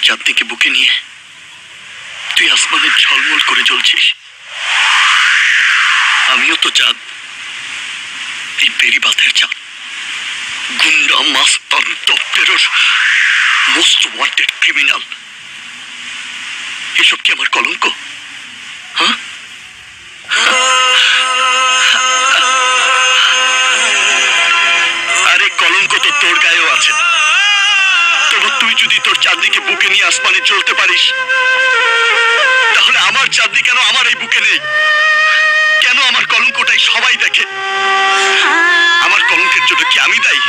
চাঁদনিকে বুকে নিয়ে তুই আসমানে ঝলমল করে জ্বলছিস। আমিও তো চাঁদ, এই বেরিবাঁধের চাঁদ, গুন্ডা, মাস্তান, top terror, most wanted criminal. এসব কি আমার কলঙ্ক? হ্যাঁ, আরে কলঙ্ক তো তোর গায়েও আছে। তবু তুই যদি তোর চাঁদনিকে বুকে নিয়ে আসমানে চলতে পারিস, তাহলে আমার চাঁদনি কেন আমার এই বুকে নেই? কেন আমার কলঙ্কটাই সবাই দেখে? আমার কলঙ্কের জন্য কি আমি দায়ী?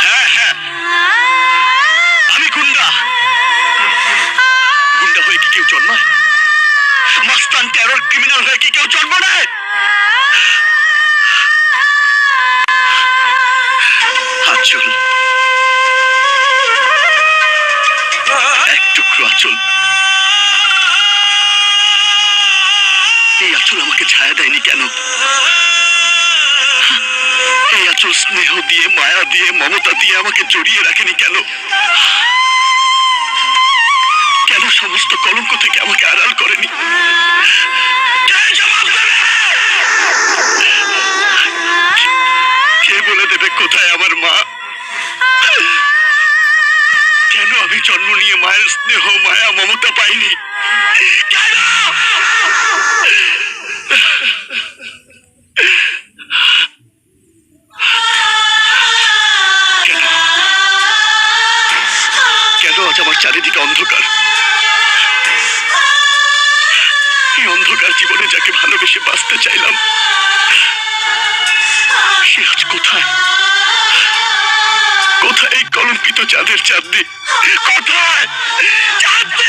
হ্যাঁ হ্যাঁ, আমি গুন্ডা। গুন্ডা হয়ে কি কেউ জন্মায়? মাস্তান, টেরর, ক্রিমিনাল হয়ে কি কেউ জন্ম নেয়? আচল, এক টুকরো আচল, এই আচল আমাকে ছায়া দেয়নি কেন? এই আচল স্নেহ দিয়ে, মায়া দিয়ে, মমতা দিয়ে আমাকে জড়িয়ে রাখেনি কেন? কেন সমস্ত কলঙ্ক থেকে আমাকে আড়াল করেনি? কে বলে দেবে কোথায় আমার মা? কেন আমি জন্ম নিয়ে মায়ের স্নেহ, মায়া, মমতা পাইনি? কেন? কেন আজ আমার চারিদিকে অন্ধকার? এই অন্ধকার জীবনে যাকে ভালোবেসে বাঁচতে চাইলাম, সে আজ কোথায়? কোথায় এই কলঙ্কিত চাঁদের চাঁদনি? কোথায় চাঁদনি?